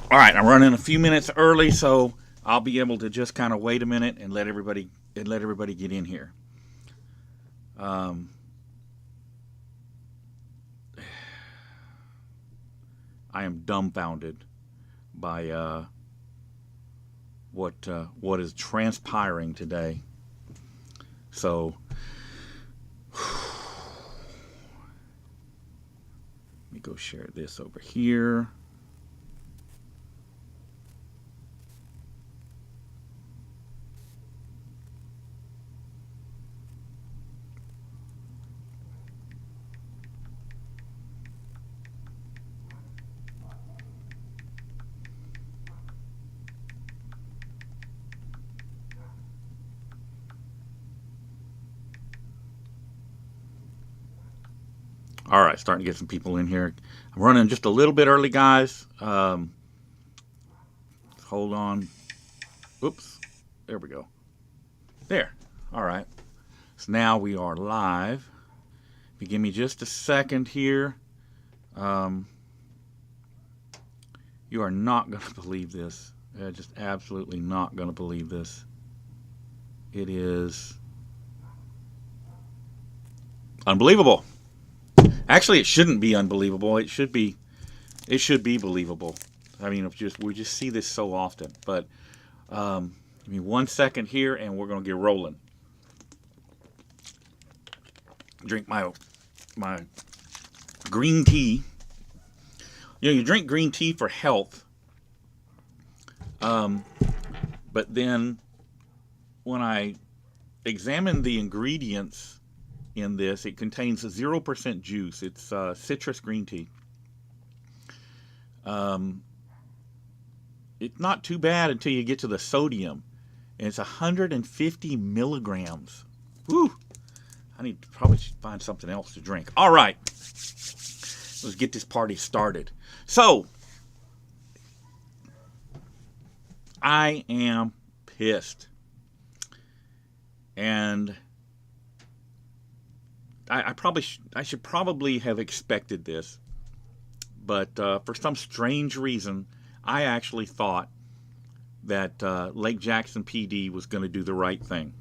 All right, I'm running a few minutes early, so I'll be able to just kind of wait a minute and let everybody get in here. Um, I am dumbfounded by what is transpiring today. So let me go share this over here. All right, starting to get some people in here. I'm running just a little bit early, guys. Hold on. Oops. There we go. There. All right. So now we are live. If you give me just a second here, um, you are not going to believe this. Just absolutely not going to believe this. It is unbelievable. Actually, it shouldn't be unbelievable. It should be. It should be believable. I mean, we just see this so often. But give me 1 second here, and we're going to get rolling. Drink my green tea. You know, you drink green tea for health, but then when I examine the ingredients in this, it contains 0% juice. It's citrus green tea. It's not too bad until you get to the sodium, and it's 150 milligrams. Whew! I need to probably find something else to drink. All right, let's get this party started. So, I am pissed, and I should probably have expected this, but for some strange reason, I actually thought that Lake Jackson PD was going to do the right thing,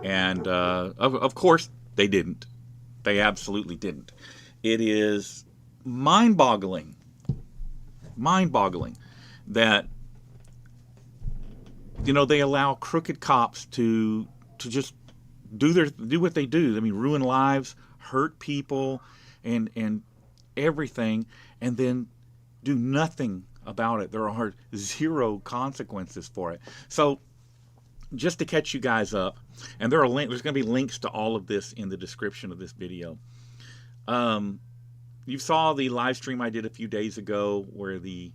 and of course they didn't. They absolutely didn't. It is mind-boggling that they allow crooked cops to just do what they do. I mean, ruin lives, hurt people, and everything, and then do nothing about it. There are zero consequences for it. So, just to catch you guys up, and there's going to be links to all of this in the description of this video. You saw the live stream I did a few days ago where the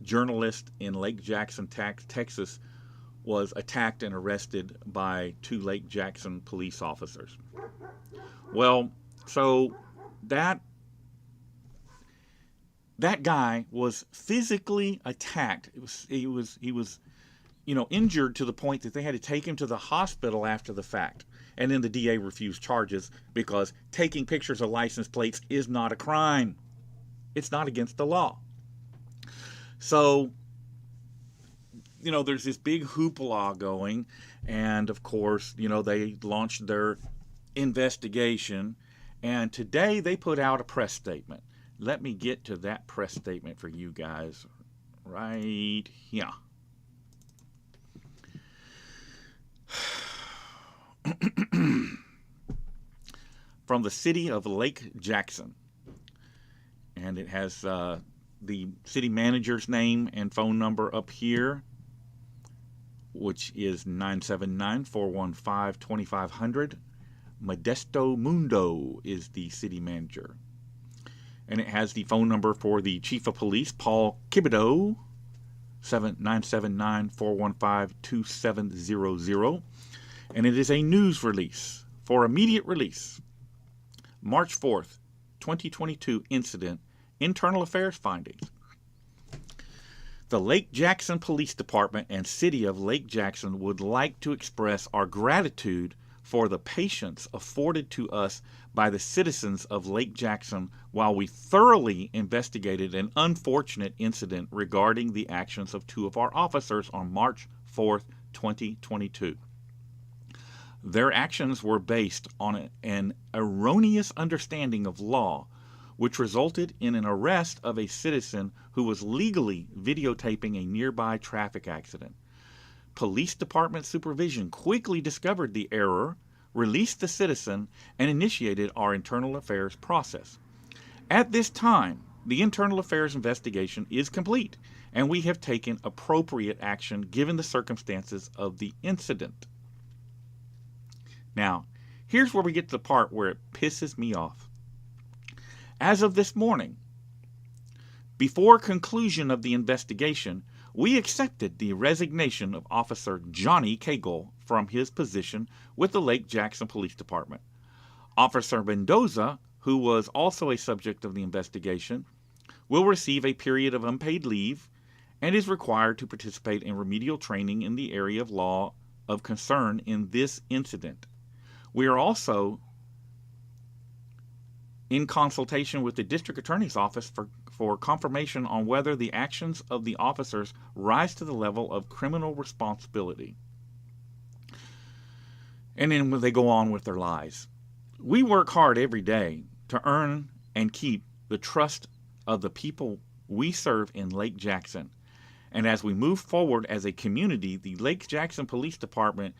journalist in Lake Jackson, Texas, was attacked and arrested by 2 Lake Jackson police officers. Well, so that guy was physically attacked. He was injured to the point that they had to take him to the hospital after the fact. And then the DA refused charges because taking pictures of license plates is not a crime. It's not against the law. So, there's this big hoopla going, and of course, they launched their investigation, and today they put out a press statement. Let me get to that press statement for you guys right here. From the city of Lake Jackson, and it has the city manager's name and phone number up here, which is 979-415-2500. Modesto Mundo is the city manager. And it has the phone number for the chief of police, Paul Kibido, 979-415-2700. And it is a news release for immediate release. March 4th, 2022 incident, internal affairs findings. The Lake Jackson Police Department and City of Lake Jackson would like to express our gratitude for the patience afforded to us by the citizens of Lake Jackson while we thoroughly investigated an unfortunate incident regarding the actions of two of our officers on March 4th, 2022. Their actions were based on an erroneous understanding of law, which resulted in an arrest of a citizen who was legally videotaping a nearby traffic accident. Police department supervision quickly discovered the error, released the citizen, and initiated our internal affairs process. At this time, the internal affairs investigation is complete, and we have taken appropriate action given the circumstances of the incident. Now, here's where we get to the part where it pisses me off. As of this morning, before conclusion of the investigation, we accepted the resignation of Officer Johnny Cagle from his position with the Lake Jackson Police Department. Officer Mendoza, who was also a subject of the investigation, will receive a period of unpaid leave and is required to participate in remedial training in the area of law of concern in this incident. We are also in consultation with the District Attorney's Office for confirmation on whether the actions of the officers rise to the level of criminal responsibility. And then they go on with their lies. We work hard every day to earn and keep the trust of the people we serve in Lake Jackson. And as we move forward as a community, the Lake Jackson Police Department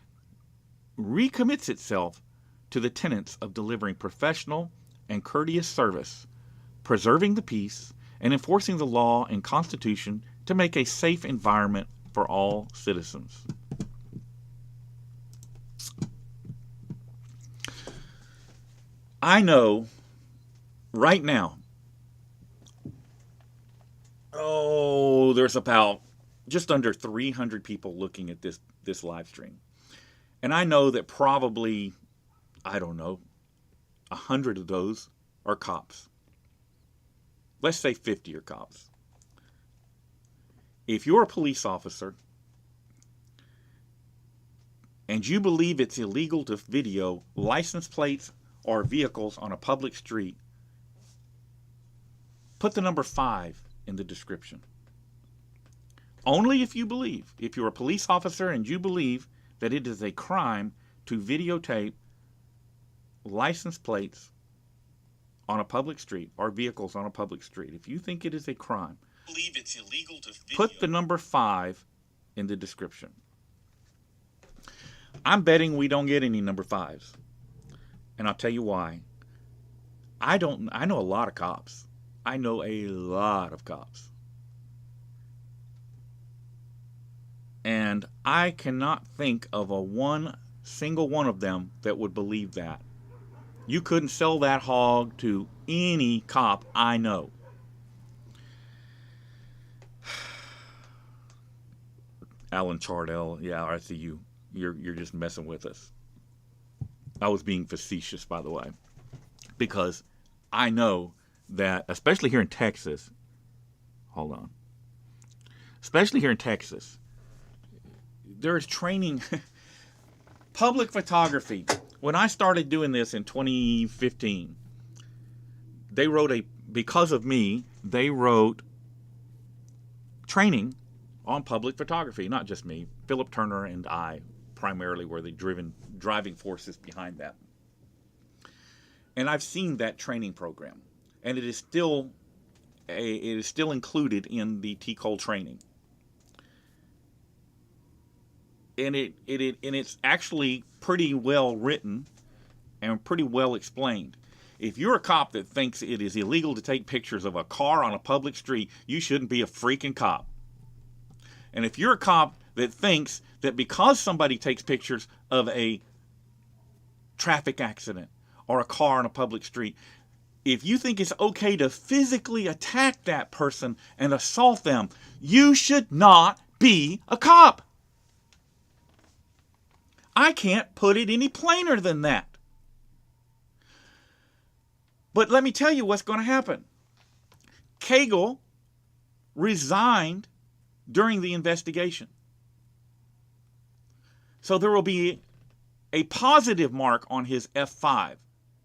recommits itself to the tenets of delivering professional and courteous service, preserving the peace, and enforcing the law and Constitution to make a safe environment for all citizens. I know right now, there's about just under 300 people looking at this live stream. And I know that probably, 100 of those are cops. Let's say 50 are cops. If you're a police officer and you believe it's illegal to video license plates or vehicles on a public street, put the number 5 in the description. Only if you believe, if you're a police officer and you believe that it is a crime to videotape license plates on a public street or vehicles on a public street. If you think it is a crime, believe it's illegal to video. Put the number 5 in the description. I'm betting we don't get any number 5s. And I'll tell you why. I know a lot of cops. I know a lot of cops. And I cannot think of one single one of them that would believe that. You couldn't sell that hog to any cop I know. Alan Chardell, yeah, I see you. You're just messing with us. I was being facetious, by the way, because I know that, especially here in Texas, especially here in Texas, there is training, public photography. When I started doing this in 2015, because of me, they wrote training on public photography. Not just me. Philip Turner and I primarily were the driving forces behind that. And I've seen that training program, and it is still included in the TCOL training. And it's actually pretty well written and pretty well explained. If you're a cop that thinks it is illegal to take pictures of a car on a public street, you shouldn't be a freaking cop. And if you're a cop that thinks that because somebody takes pictures of a traffic accident or a car on a public street, if you think it's okay to physically attack that person and assault them, you should not be a cop. I can't put it any plainer than that. But let me tell you what's going to happen. Cagle resigned during the investigation. So there will be a positive mark on his F5.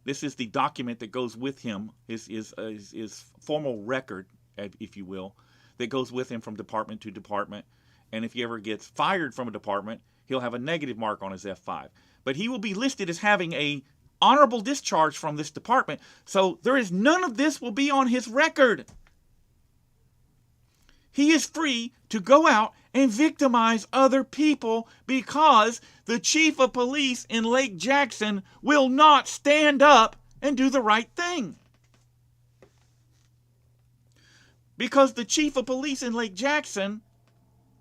This is the document that goes with him, his formal record, if you will, that goes with him from department to department. And if he ever gets fired from a department, he'll have a negative mark on his F5. But he will be listed as having a honorable discharge from this department. So there is none of this will be on his record. He is free to go out and victimize other people because the chief of police in Lake Jackson will not stand up and do the right thing. Because the chief of police in Lake Jackson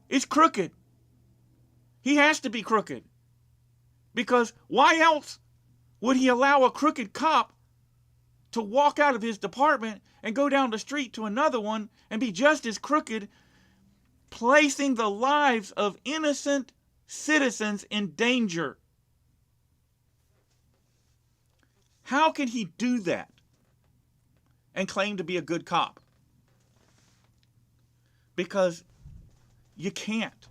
is crooked. He has to be crooked. Because why else would he allow a crooked cop to walk out of his department and go down the street to another one and be just as crooked, placing the lives of innocent citizens in danger? How can he do that and claim to be a good cop? Because you can't.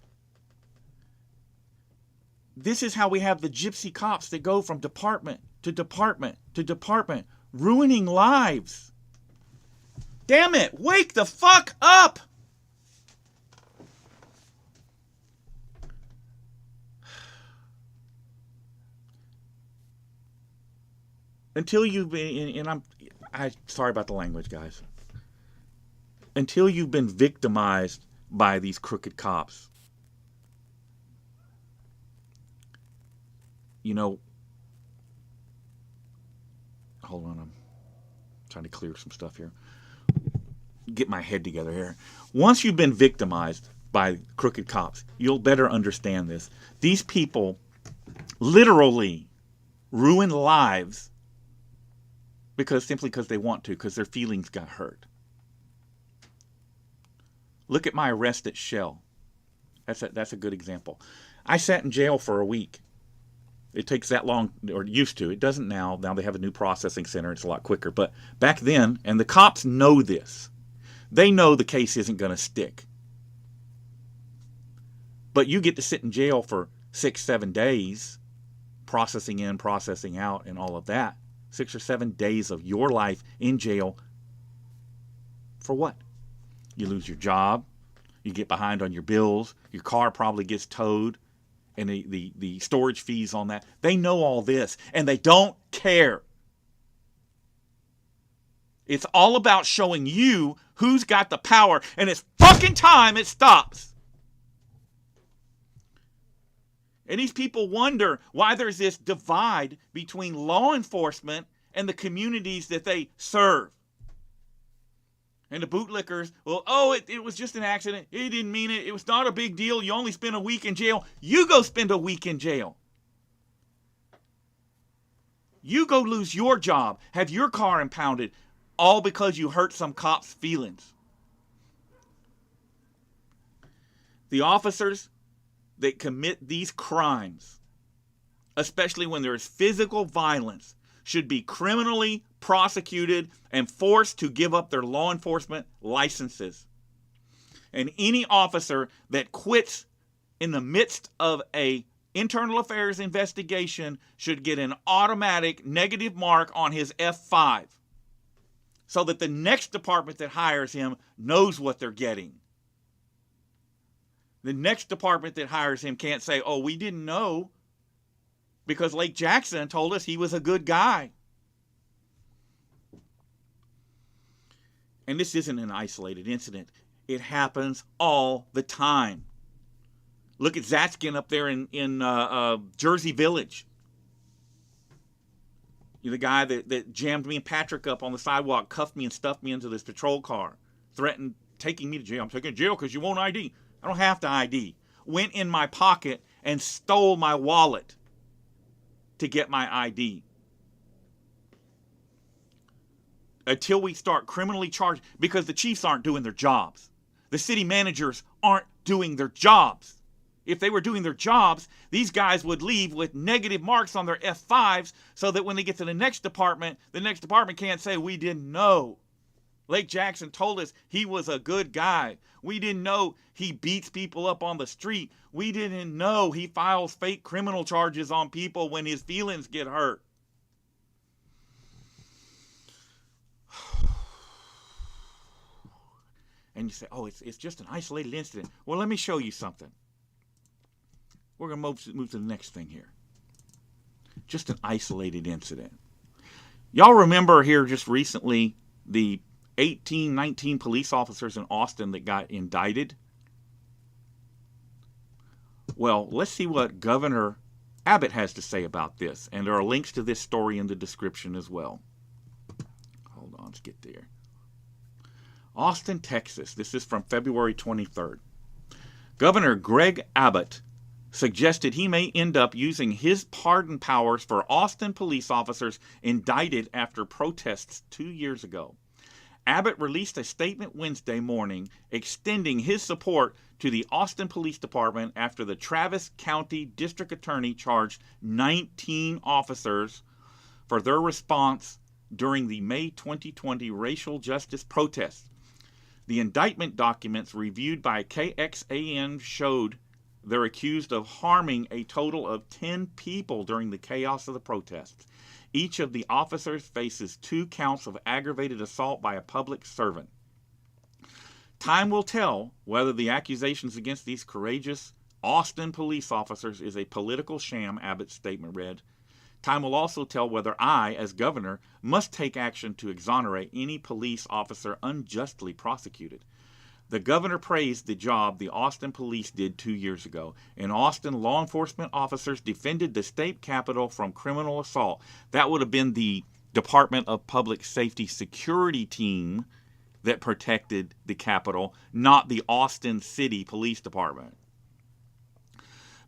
This is how we have the gypsy cops that go from department to department to department, ruining lives. Damn it, wake the fuck up! Until you've been, and I'm sorry about the language, guys. Until you've been victimized by these crooked cops, you know, hold on, I'm trying to clear some stuff here. Get my head together here. Once you've been victimized by crooked cops, you'll better understand this. These people literally ruin lives simply because they want to, because their feelings got hurt. Look at my arrest at Shell. That's a good example. I sat in jail for a week. It takes that long, or used to. It doesn't now. Now they have a new processing center. It's a lot quicker. But back then, and the cops know this, they know the case isn't going to stick. But you get to sit in jail for 6-7 days, processing in, processing out, and all of that. 6 or 7 days of your life in jail. For what? You lose your job. You get behind on your bills. Your car probably gets towed. And the storage fees on that. They know all this. And they don't care. It's all about showing you who's got the power. And it's fucking time it stops. And these people wonder why there's this divide between law enforcement and the communities that they serve. And the bootlickers, well, it was just an accident. He didn't mean it. It was not a big deal. You only spent a week in jail. You go spend a week in jail. You go lose your job, have your car impounded, all because you hurt some cop's feelings. The officers that commit these crimes, especially when there is physical violence, should be criminally prosecuted and forced to give up their law enforcement licenses. And any officer that quits in the midst of a internal affairs investigation should get an automatic negative mark on his F5 so that the next department that hires him knows what they're getting. The next department that hires him can't say, oh, we didn't know because Lake Jackson told us he was a good guy. And this isn't an isolated incident. It happens all the time. Look at Zatskin up there in Jersey Village. You're the guy that jammed me and Patrick up on the sidewalk, cuffed me and stuffed me into this patrol car, threatened taking me to jail. I'm taking you to jail because you won't ID. I don't have to ID. Went in my pocket and stole my wallet to get my ID. Until we start criminally charged, because the chiefs aren't doing their jobs. The city managers aren't doing their jobs. If they were doing their jobs, these guys would leave with negative marks on their F5s so that when they get to the next department can't say, we didn't know. Lake Jackson told us he was a good guy. We didn't know he beats people up on the street. We didn't know he files fake criminal charges on people when his feelings get hurt. And you say, oh, it's just an isolated incident. Well, let me show you something. We're going to move to the next thing here. Just an isolated incident. Y'all remember here just recently the 19 police officers in Austin that got indicted? Well, let's see what Governor Abbott has to say about this. And there are links to this story in the description as well. Hold on, let's get there. Austin, Texas. This is from February 23rd. Governor Greg Abbott suggested he may end up using his pardon powers for Austin police officers indicted after protests 2 years ago. Abbott released a statement Wednesday morning extending his support to the Austin Police Department after the Travis County District Attorney charged 19 officers for their response during the May 2020 racial justice protests. The indictment documents reviewed by KXAN showed they're accused of harming a total of 10 people during the chaos of the protests. Each of the officers faces 2 counts of aggravated assault by a public servant. Time will tell whether the accusations against these courageous Austin police officers is a political sham, Abbott's statement read. Time will also tell whether I, as governor, must take action to exonerate any police officer unjustly prosecuted. The governor praised the job the Austin police did 2 years ago. In Austin, law enforcement officers defended the state capitol from criminal assault. That would have been the Department of Public Safety security team that protected the capitol, not the Austin City Police Department.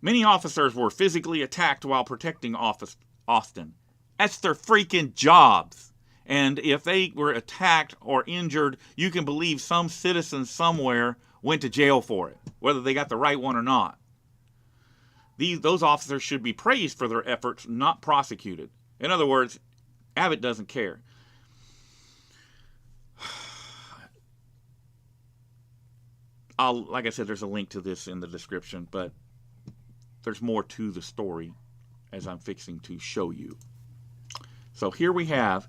Many officers were physically attacked while protecting Austin. That's their freaking jobs. And if they were attacked or injured, you can believe some citizen somewhere went to jail for it, whether they got the right one or not. Those officers should be praised for their efforts, not prosecuted. In other words, Abbott doesn't care. Like I said, there's a link to this in the description, but there's more to the story as I'm fixing to show you. So here we have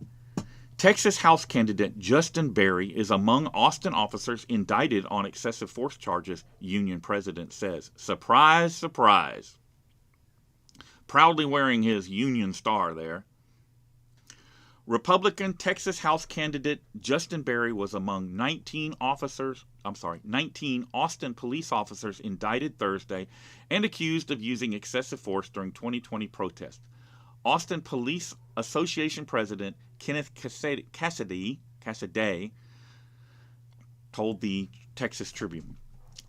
Texas House candidate Justin Berry is among Austin officers indicted on excessive force charges, union president says. Surprise, surprise. Proudly wearing his union star there. Republican Texas House candidate Justin Berry was among 19 Austin police officers indicted Thursday and accused of using excessive force during 2020 protests. Austin Police Association President Kenneth Cassidy told the Texas Tribune.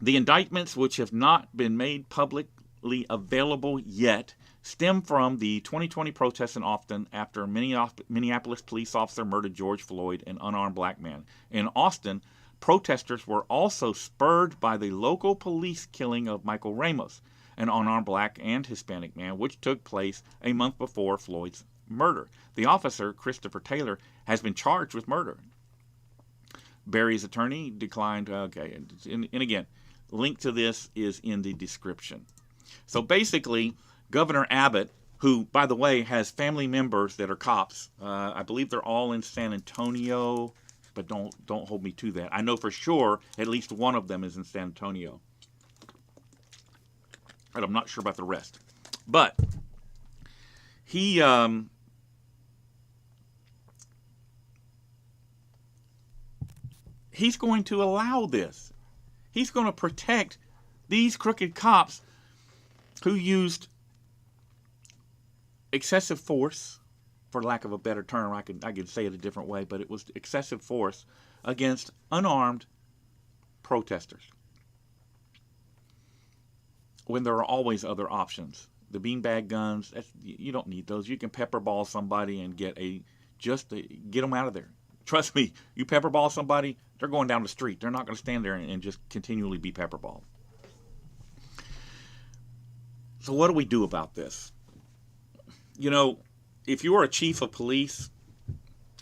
The indictments, which have not been made publicly available yet, stem from the 2020 protests in Austin after Minneapolis police officer murdered George Floyd, an unarmed black man. In Austin, protesters were also spurred by the local police killing of Michael Ramos, an unarmed black and Hispanic man, which took place a month before Floyd's murder. The officer, Christopher Taylor, has been charged with murder. Berry's attorney declined. Okay, and again, link to this is in the description. So basically, Governor Abbott, who, by the way, has family members that are cops, I believe they're all in San Antonio, but don't hold me to that. I know for sure at least one of them is in San Antonio. And I'm not sure about the rest. But he's going to allow this. He's going to protect these crooked cops who used excessive force, for lack of a better term. I could say it a different way, but it was excessive force against unarmed protesters, when there are always other options. The beanbag guns, you don't need those. You can pepper ball somebody and get them out of there. Trust me, you pepper ball somebody, they're going down the street. They're not going to stand there and just continually be pepper balled. So what do we do about this? You know, if you are a chief of police,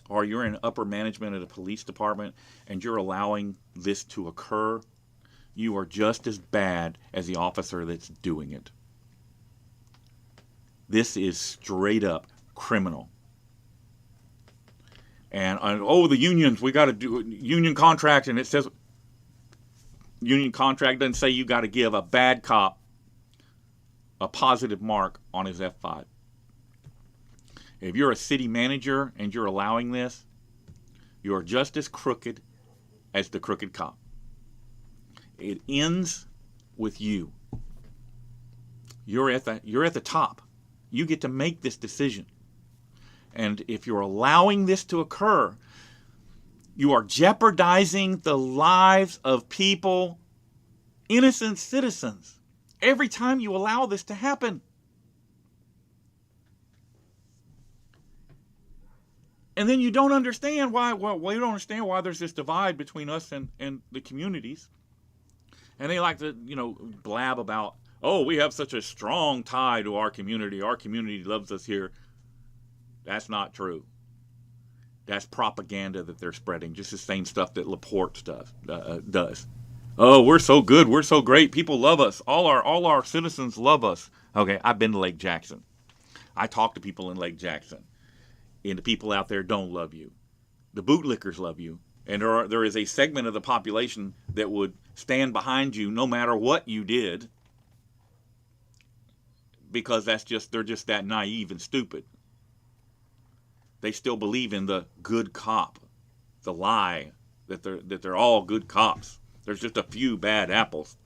or you're in upper management at a police department and you're allowing this to occur, you are just as bad as the officer that's doing it. This is straight up criminal. And the unions, we got to do union contract, and it says union contract doesn't say you got to give a bad cop a positive mark on his F5. If you're a city manager and you're allowing this, you are just as crooked as the crooked cop. It ends with you. You're at the top. You get to make this decision. And if you're allowing this to occur, you are jeopardizing the lives of people, innocent citizens, every time you allow this to happen. And then you don't understand why. Well, you don't understand why there's this divide between us and the communities. And they like to, blab about, oh, we have such a strong tie to our community. Our community loves us here. That's not true. That's propaganda that they're spreading. Just the same stuff that Laporte does. Oh, we're so good. We're so great. People love us. All our citizens love us. Okay, I've been to Lake Jackson. I talk to people in Lake Jackson. And the people out there don't love you. The bootlickers love you. And there is a segment of the population that would stand behind you no matter what you did, because they're just that naive and stupid. They still believe in the good cop, the lie that they're all good cops. There's just a few bad apples.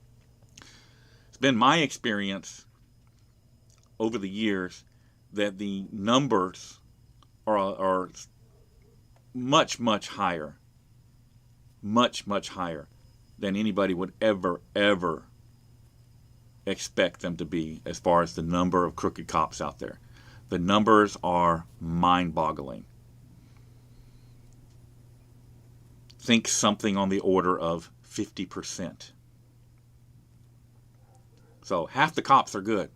It's been my experience over the years that the numbers are much, much higher than anybody would ever expect them to be as far as the number of crooked cops out there. The numbers are mind-boggling. Think something on the order of 50%. So half the cops are good,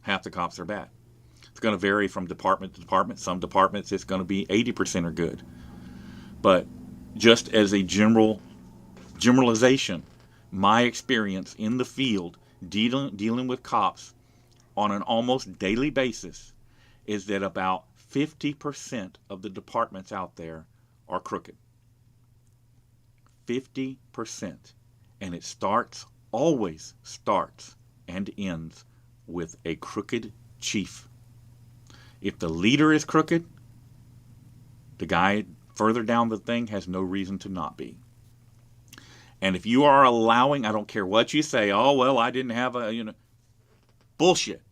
half the cops are bad. It's going to vary from department to department. Some departments it's going to be 80% are good. But just as a generalization, my experience in the field dealing with cops on an almost daily basis is that about 50% of the departments out there are crooked. 50%. And it always starts and ends with a crooked chief. If the leader is crooked, the guy further down the thing has no reason to not be. And if you are allowing, I don't care what you say, oh, well, I didn't have bullshit.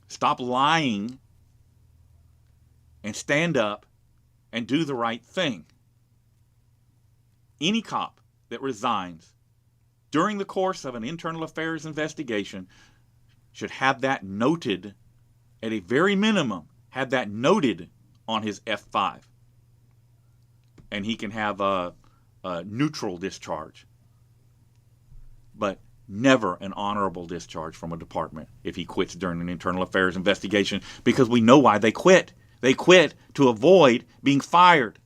Stop lying and stand up and do the right thing. Any cop that resigns during the course of an internal affairs investigation should have that noted, at a very minimum, have that noted on his F5. And he can have a neutral discharge. But never an honorable discharge from a department if he quits during an internal affairs investigation, because we know why they quit. They quit to avoid being fired.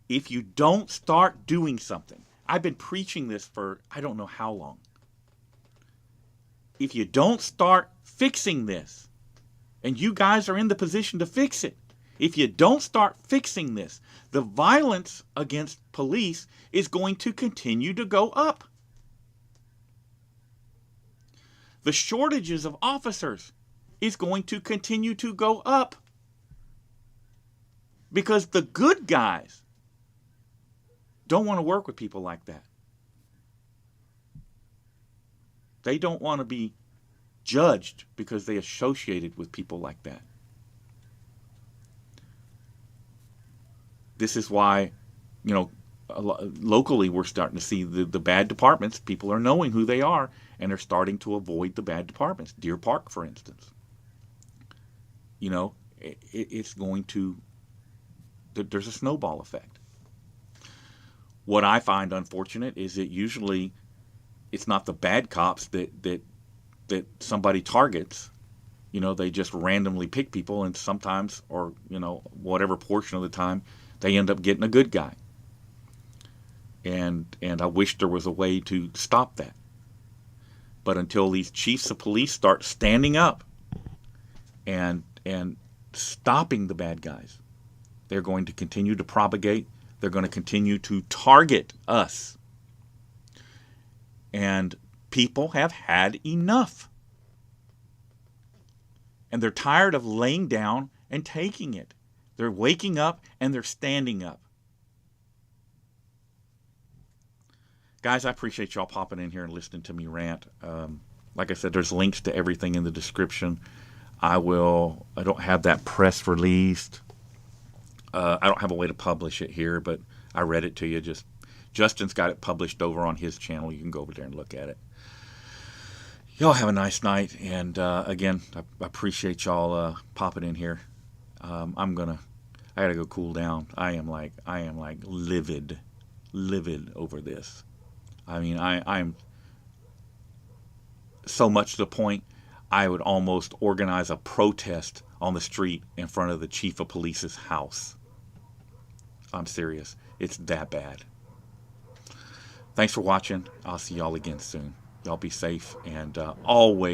If you don't start doing something, I've been preaching this for I don't know how long. If you don't start fixing this, and you guys are in the position to fix it, if you don't start fixing this, the violence against police is going to continue to go up. The shortages of officers is going to continue to go up. Because the good guys don't want to work with people like that. They don't want to be judged because they associated with people like that. This is why, locally we're starting to see the bad departments. People are knowing who they are, and they're starting to avoid the bad departments. Deer Park, for instance. It's going to, there's a snowball effect. What I find unfortunate is that usually it's not the bad cops that somebody targets. You know, they just randomly pick people, and sometimes, or you know, whatever portion of the time, they end up getting a good guy. And I wish there was a way to stop that. But until these chiefs of police start standing up and stopping the bad guys, they're going to continue to propagate. They're going to continue to target us. And people have had enough. And they're tired of laying down and taking it. They're waking up and they're standing up. Guys, I appreciate y'all popping in here and listening to me rant. Like I said, there's links to everything in the description. I don't have that press released. I don't have a way to publish it here, but I read it to you. Justin's got it published over on his channel. You can go over there and look at it. Y'all have a nice night, and again, I appreciate y'all popping in here. I gotta go cool down. I am like livid over this. I mean, I'm so much to the point I would almost organize a protest on the street in front of the chief of police's house. I'm serious. It's that bad. Thanks for watching. I'll see y'all again soon. Y'all be safe, and always